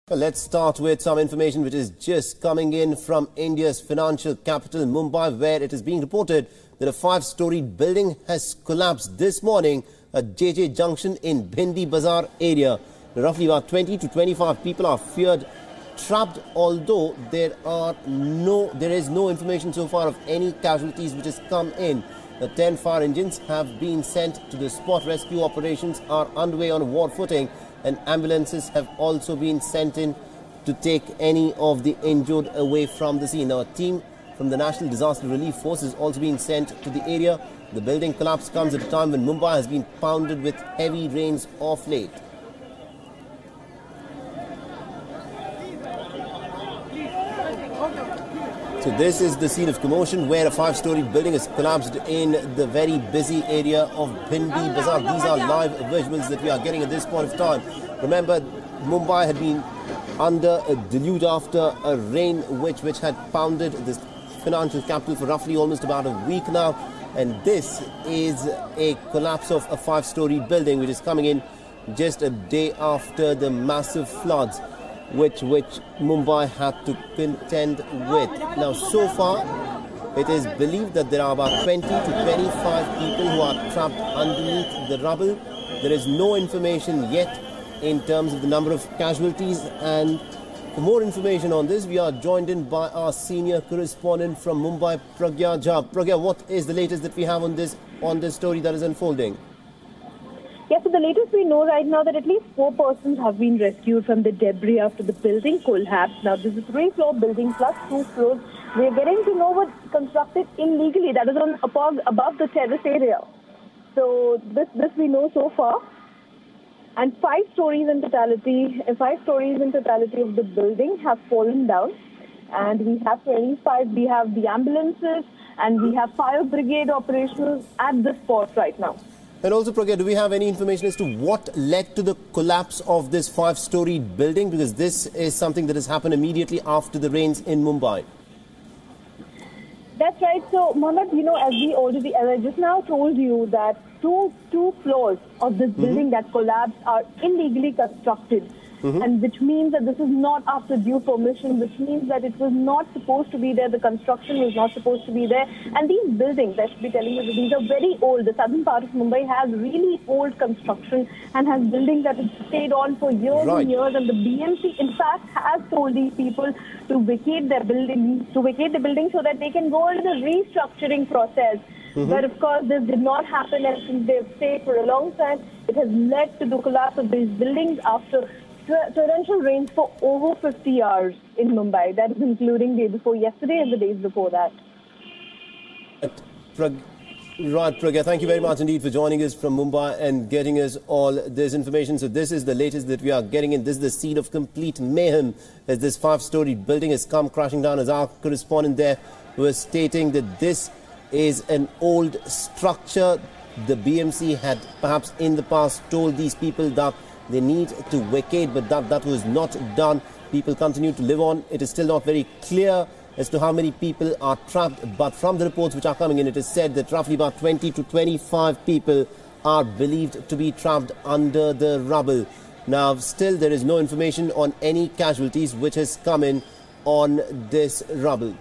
Well, let's start with some information which is just coming in from India's financial capital, Mumbai, where it is being reported that a five-storey building has collapsed this morning at JJ Junction in Bhendi Bazaar area. Roughly about 20 to 25 people are feared trapped, although there is no information so far of any casualties which has come in. The 10 fire engines have been sent to the spot. Rescue operations are underway on war footing, and ambulances have also been sent in to take any of the injured away from the scene. Now, a team from the National Disaster Relief Force is also being sent to the area. The building collapse comes at a time when Mumbai has been pounded with heavy rains of late. So this is the scene of commotion where a five-storey building has collapsed in the very busy area of Bhendi Bazaar. These are live visuals that we are getting at this point of time. Remember, Mumbai had been under a deluge after a rain which had pounded this financial capital for roughly almost about a week now. And this is a collapse of a five-storey building which is coming in just a day after the massive floods which Mumbai had to contend with. Now, so far, it is believed that there are about 20 to 25 people who are trapped underneath the rubble. There is no information yet in terms of the number of casualties. And for more information on this, we are joined in by our senior correspondent from Mumbai, Pragya Jha. Pragya, what is the latest that we have on this story that is unfolding? Yes, so the latest we know right now that at least 4 persons have been rescued from the debris after the building collapsed. Now, this is a 3-floor building plus 2 floors. We're getting to know what's constructed illegally, that is on above the terrace area. So this we know so far. And 5 stories in totality of the building have fallen down. And we have 25, we have the ambulances and we have fire brigade operational at the spot right now. And also, Pragya, do we have any information as to what led to the collapse of this five-storey building? Because this is something that has happened immediately after the rains in Mumbai. That's right. So, Mohammed, as I just now told you that two floors of this building that collapsed are illegally constructed. And which means that this is not after due permission, which means that it was not supposed to be there, the construction was not supposed to be there. And these buildings, I should be telling you, that these are very old. The southern part of Mumbai has really old construction and has buildings that have stayed on for years and years. And the BMC, in fact, has told these people to vacate their building, so that they can go into the restructuring process. But of course, this did not happen, and since they've stayed for a long time, it has led to the collapse of these buildings after torrential rains for over 50 hours in Mumbai. That is including day before yesterday and the days before that. Right, Pragya, thank you very much indeed for joining us from Mumbai and getting us all this information. So this is the latest that we are getting in. This is the scene of complete mayhem as this five-storey building has come crashing down, as our correspondent there was stating that this is an old structure. The BMC had perhaps in the past told these people that they need to vacate, but that was not done. People continue to live on. It is still not very clear as to how many people are trapped, but from the reports which are coming in, it is said that roughly about 20 to 25 people are believed to be trapped under the rubble. Now, still there is no information on any casualties which has come in on this rubble.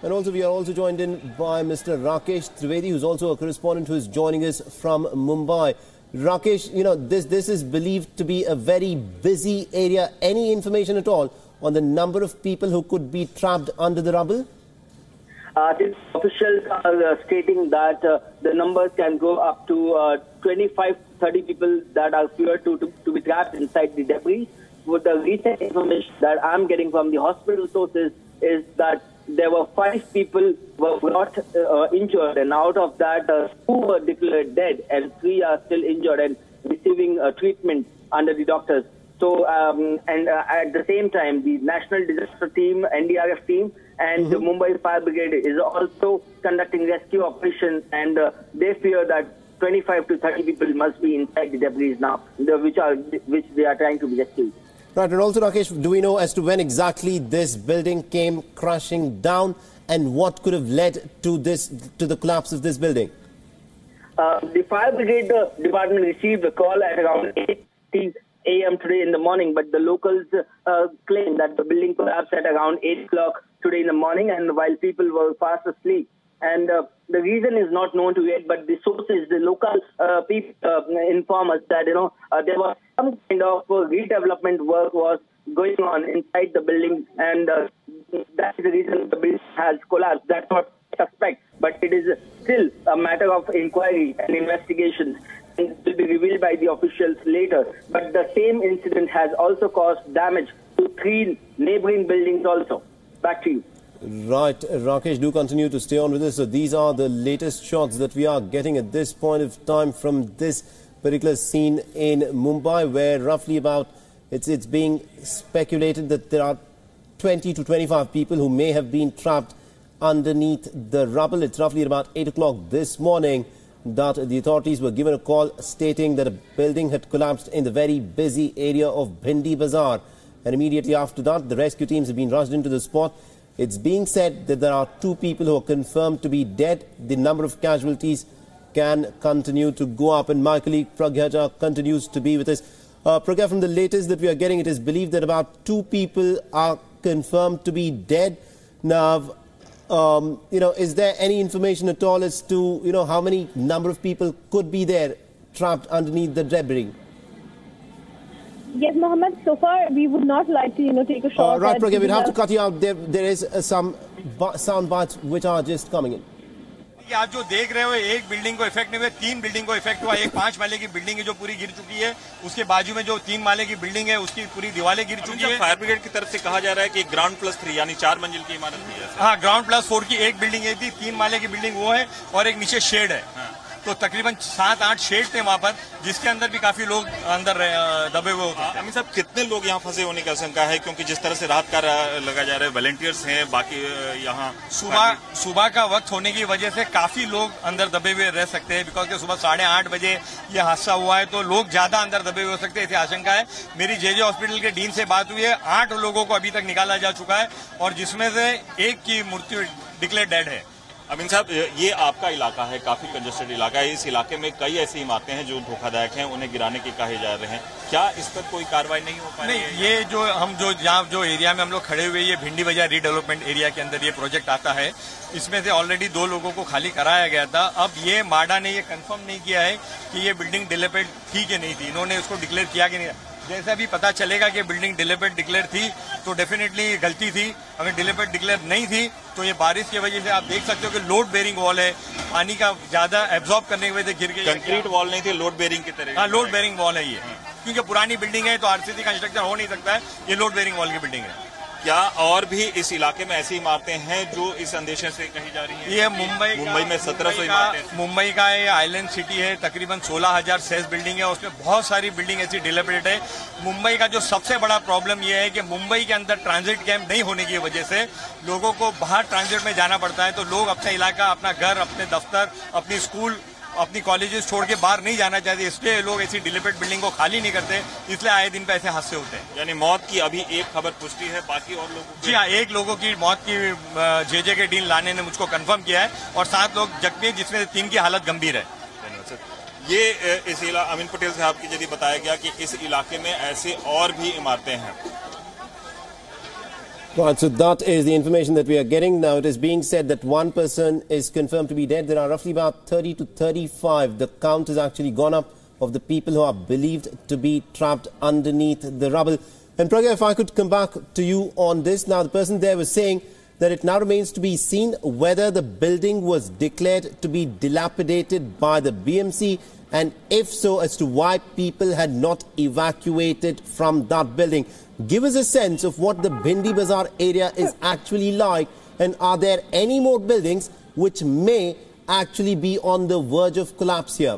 And also, we are also joined in by Mr. Rakesh Trivedi, who's also a correspondent who is joining us from Mumbai. Rakesh, this is believed to be a very busy area. Any information at all on the number of people who could be trapped under the rubble? The officials are stating that the numbers can go up to 25-30 people that are feared to be trapped inside the debris. With the recent information that I'm getting from the hospital sources is that there were 5 people who were not injured, and out of that, 2 were declared dead, and 3 are still injured and receiving treatment under the doctors. So, at the same time, the National Disaster Team, NDRF team, and the Mumbai Fire Brigade is also conducting rescue operations, and they fear that 25 to 30 people must be inside the debris now, which they are trying to be rescued. Right, and also, Rakesh, do we know as to when exactly this building came crashing down and what could have led to the collapse of this building? The fire brigade department received a call at around 8 a.m. today in the morning, but the locals claim that the building collapsed at around 8 o'clock today in the morning, and while people were fast asleep. And the reason is not known to yet, but the sources, the local people inform us that, there was some kind of redevelopment work was going on inside the building, and that is the reason the building has collapsed. That's what I suspect, but it is still a matter of inquiry and investigations, and it will be revealed by the officials later. But the same incident has also caused damage to 3 neighboring buildings also. Back to you. Right, Rakesh, do continue to stay on with us. So these are the latest shots that we are getting at this point of time from this particular scene in Mumbai, where roughly about, it's being speculated that there are 20 to 25 people who may have been trapped underneath the rubble. It's roughly at about 8 o'clock this morning that the authorities were given a call stating that a building had collapsed in the very busy area of Bhendi Bazaar. And immediately after that, the rescue teams have been rushed into the spot. It's being said that there are 2 people who are confirmed to be dead. The number of casualties can continue to go up. And my colleague Pragya continues to be with us. Pragya, from the latest that we are getting, it is believed that about 2 people are confirmed to be dead. Now, is there any information at all as to, how many number of people could be there trapped underneath the debris? Yes, Mohammed, so far we would not like to, take a shot. Right, Pragya, we'll have to cut you out. There is some sound bites which are just coming in. आप जो देख रहे हो एक building को effect नहीं हुआ, 3 building को इफेक्ट हुआ। एक 5 माले की बिल्डिंग है जो पूरी गिर चुकी है, उसके बाजू में जो 3 माले की बिल्डिंग है उसकी पूरी दीवारें गिर चुकी है। फायर ब्रिगेड की तरफ से कहा जा रहा है कि ग्राउंड प्लस 3 यानी 4 मंजिल की इमारत थी। हाँ, ग्राउंड प्लस 4 की एक बिल्डिंग है थी, 3 माले की बिल्डिंग वो है और एक नीचे शेड है। तो तकरीबन 7-8 शेड थे वहाँ पर, जिसके अंदर भी काफी लोग अंदर दबे हुए होते हैं। अमीन साहब, कितने लोग यहाँ फंसे होने की आशंका है, क्योंकि जिस तरह से राहत कार्य लगा जा रहा है, वॉलंटियर्स हैं, बाकी यहाँ सुबह का वक्त होने की वजह से काफी लोग अंदर दबे हुए रह सकते हैं, बिकॉज सुबह 8:30 बजे ये हादसा हुआ है, तो लोग ज्यादा अंदर दबे हुए हो सकते हैं, ऐसी आशंका है। मेरी जे हॉस्पिटल के डीन से बात हुई है, 8 लोगों को अभी तक निकाला जा चुका है और जिसमें से एक की मृत्यु डिक्लेयर डेड है। अमीन साहब, ये आपका इलाका है, काफी कंजेस्टेड इलाका है। इस इलाके में कई ऐसी इमारतें हैं जो धोखादायक हैं, उन्हें गिराने के कहे जा रहे हैं। क्या इस पर कोई कार्रवाई नहीं हो पा रही है? नहीं, ये जो एरिया में हम लोग खड़े हुए, ये भिंडी बाजार रीडेवलपमेंट एरिया के अंदर ये प्रोजेक्ट आता है। इसमें से ऑलरेडी 2 लोगों को खाली कराया गया था। अब ये माडा ने ये कंफर्म नहीं किया है कि ये बिल्डिंग डिलेपेड थी कि नहीं थी, इन्होंने उसको डिक्लेयर किया कि नहीं। जैसा भी पता चलेगा कि बिल्डिंग डिलेपेड डिक्लेयर थी तो डेफिनेटली गलती थी। अगर डिलेपेड डिक्लेयर नहीं थी तो ये बारिश की वजह से आप देख सकते हो कि लोड बेरिंग वॉल है, पानी का ज्यादा एब्जॉर्ब करने की वजह से गिर गई। कंक्रीट वॉल नहीं थी, लोड बेरिंग की तरह। हाँ, लोड बेरिंग वॉल है ये, क्योंकि पुरानी बिल्डिंग है तो आरसीसी कंस्ट्रक्शन हो नहीं सकता है, ये लोड बेरिंग वॉल की बिल्डिंग है। क्या और भी इस इलाके में ऐसी इमारतें हैं जो इस अंदेशे से कही जा रही हैं? ये मुंबई में 1700 इमारतें। मुंबई का ये आइलैंड सिटी है, तकरीबन 16,000 सेस बिल्डिंग है, उसमें बहुत सारी बिल्डिंग ऐसी डिलेपेड है। मुंबई का जो सबसे बड़ा प्रॉब्लम ये है कि मुंबई के अंदर ट्रांजिट कैंप नहीं होने की वजह से लोगों को बाहर ट्रांजिट में जाना पड़ता है, तो लोग अपना इलाका, अपना घर, अपने दफ्तर, अपनी स्कूल, अपनी कॉलेजेस छोड़ के बाहर नहीं जाना चाहते, इसलिए लोग ऐसी डिलेपेड बिल्डिंग को खाली नहीं करते, इसलिए आए दिन पे ऐसे हादसे होते हैं। यानी मौत की अभी एक खबर पुष्टि है, बाकी और लोगों की? जी हाँ, 1 लोगों की मौत की जे के डीन लाने ने मुझको कंफर्म किया है और 7 लोग जख्मी हैं, जिसमें 3 की हालत गंभीर है। ये इस अमीन पटेल साहब की जरिए बताया गया कि इस इलाके में ऐसे और भी इमारतें हैं। Right, so that is the information that we are getting. Now it is being said that 1 person is confirmed to be dead. There are roughly about 30 to 35. The count has actually gone up of the people who are believed to be trapped underneath the rubble. And Pragya, if I could come back to you on this. Now the person there was saying that it now remains to be seen whether the building was declared to be dilapidated by the BMC, and if so, as to why people had not evacuated from that building. Give us a sense of what the Bhendi Bazaar area is actually like, and are there any more buildings which may actually be on the verge of collapse here?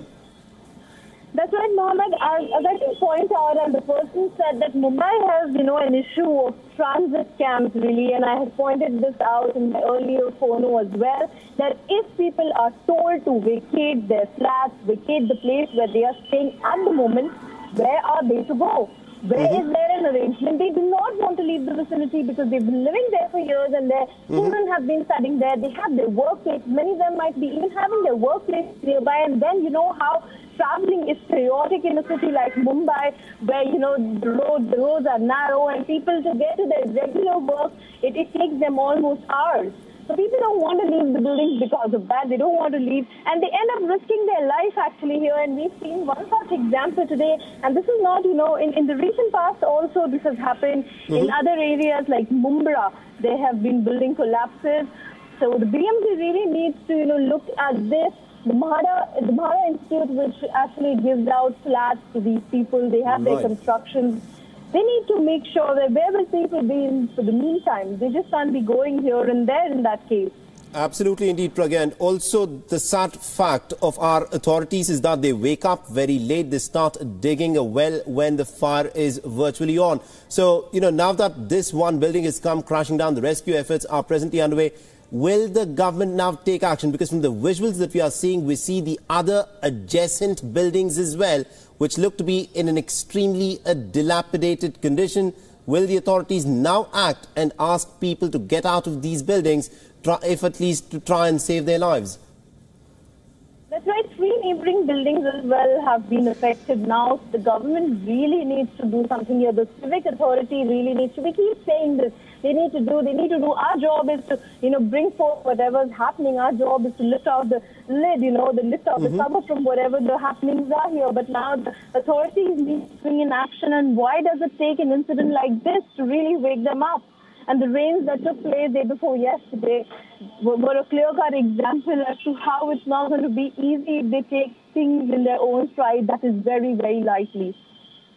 That's right, Mohammed. I'd like to point out, and the person said that Mumbai has, an issue of transit camps, really, and I had pointed this out in my earlier phono as well, that if people are told to vacate their flats, vacate the place where they are staying at the moment, where are they to go? Where is there an arrangement? They do not want to leave the vicinity because they've been living there for years and their children have been studying there. They have their workplace. Many of them might be even having their workplace nearby. And then you know how traveling is chaotic in a city like Mumbai, where, you know, the roads are narrow and people to get to their regular work, it takes them almost hours. So people don't want to leave the buildings because of that. They don't want to leave. And they end up risking their life actually here. And we've seen one such example today. And this is not, you know, in the recent past also this has happened in other areas like Mumbai. They have been building collapses. So the BMC really needs to, you know, look at this. The Mahara Institute, which actually gives out flats to these people, they have their constructions. They need to make sure that where will people be in for the meantime? They just can't be going here and there in that case. Absolutely indeed, Pragya. And also the sad fact of our authorities is that they wake up very late. They start digging a well when the fire is virtually on. So, you know, now that this one building has come crashing down, the rescue efforts are presently underway. Will the government now take action? Because from the visuals that we are seeing, we see the other adjacent buildings as well, which look to be in an extremely dilapidated condition. Will the authorities now act and ask people to get out of these buildings, if at least to try and save their lives? That's right. 3 neighboring buildings as well have been affected now. The government really needs to do something here. The civic authority really needs to. We keep saying this. They need to do. Our job is to, you know, bring forth whatever's happening. Our job is to lift out the lid, you know, lift out the cover from whatever the happenings are here. But now the authorities need to bring in action. And why does it take an incident like this to really wake them up? And the rains that took place day before yesterday were a clear-cut example as to how it's not going to be easy if they take things in their own stride. That is very, very likely.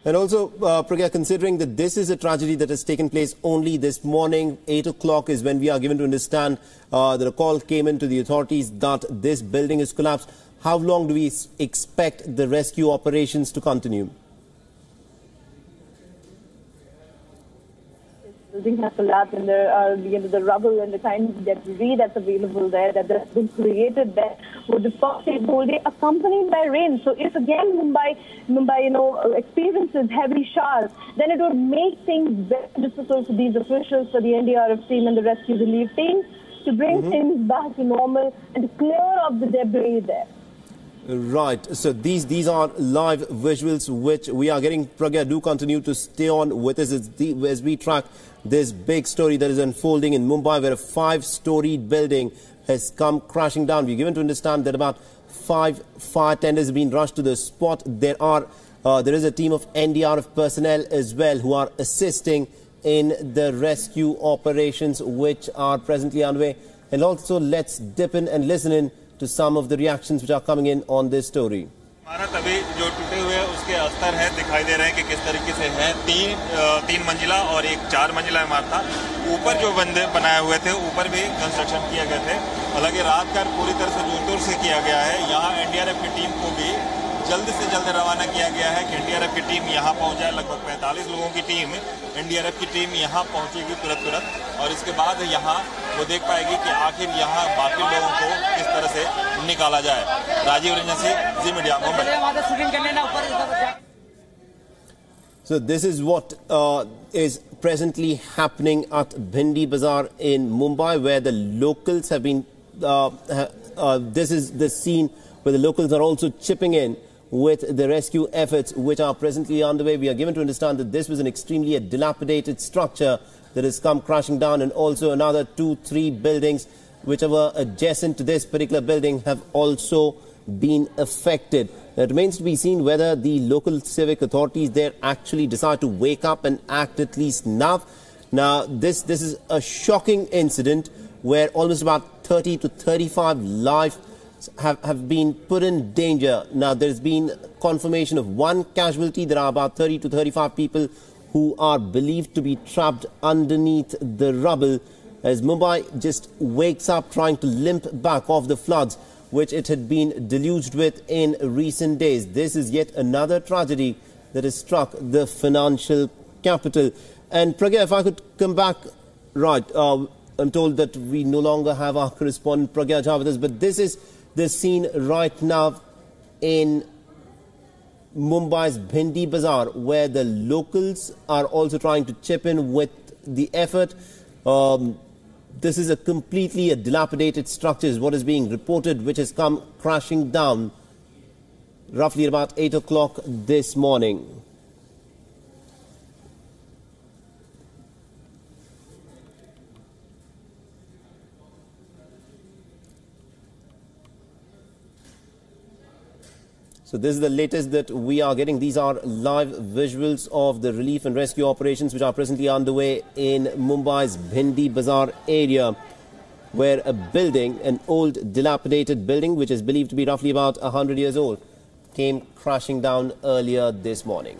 And also, Pragya, considering that this is a tragedy that has taken place only this morning, 8 o'clock is when we are given to understand that a call came into the authorities that this building is collapsed. How long do we expect the rescue operations to continue? Buildings have collapsed and there are, you know, the rubble and the kind of debris that's available there, that has been created there, would deposit whole day accompanied by rain. So if again Mumbai, you know, experiences heavy showers, then it would make things very difficult for these officials, for the NDRF team and the rescue relief team to bring things back to normal and to clear up the debris there. Right. So these are live visuals which we are getting. Pragya, do continue to stay on with us as we track this big story that is unfolding in Mumbai, where a 5-storied building has come crashing down. We're given to understand that about 5 fire tenders have been rushed to the spot. There is a team of NDRF personnel as well who are assisting in the rescue operations which are presently underway. And also let's dip in and listen in to some of the reactions which are coming in on this story. इमारत अभी जो टूटे हुए उसके अस्तर है दिखाई दे रहे हैं कि किस तरीके से है। तीन मंजिला और एक 4 मंजिला इमारत था। ऊपर जो बंदे बनाए हुए थे ऊपर भी कंस्ट्रक्शन किए गए थे। हालांकि रात का पूरी तरह से जोर से किया गया है। यहाँ एनडीआरएफ की टीम को भी जल्द से जल्द रवाना किया गया है कि एनडीआरएफ की टीम यहाँ पहुँच जाए। लगभग 45 लोगों की टीम एनडीआरएफ की टीम यहाँ पहुँचेगी तुरंत और इसके बाद यहाँ वो देख पाएगी कि आखिर यहाँ बाकी लोगों को किस तरह से निकाला जाए। Rajiv Ranjan Singh, Zee media, Mumbai. So this is what is presently happening at Bhendi Bazaar in Mumbai, where the locals have been. This is the scene where the locals are also chipping in with the rescue efforts which are presently underway. We are given to understand that this was an extremely dilapidated structure that has come crashing down, and also another 2-3 buildings which were adjacent to this particular building have also been affected. It remains to be seen whether the local civic authorities there actually decide to wake up and act at least now. Now, this is a shocking incident where almost about 30 to 35 lives have been put in danger. Now, there's been confirmation of 1 casualty. There are about 30 to 35 people who are believed to be trapped underneath the rubble as Mumbai just wakes up trying to limp back off the floods which it had been deluged with in recent days. This is yet another tragedy that has struck the financial capital. And Pragya, if I could come back, right, I'm told that we no longer have our correspondent Pragya Jha with us, but this is the scene right now in Mumbai's Bhendi Bazaar, where the locals are also trying to chip in with the effort. This is a completely dilapidated structure, is what is being reported, which has come crashing down roughly at about 8 o'clock this morning. So this is the latest that we are getting. These are live visuals of the relief and rescue operations which are presently underway in Mumbai's Bhendi Bazaar area, where a building, an old dilapidated building which is believed to be roughly about 100 years old, came crashing down earlier this morning.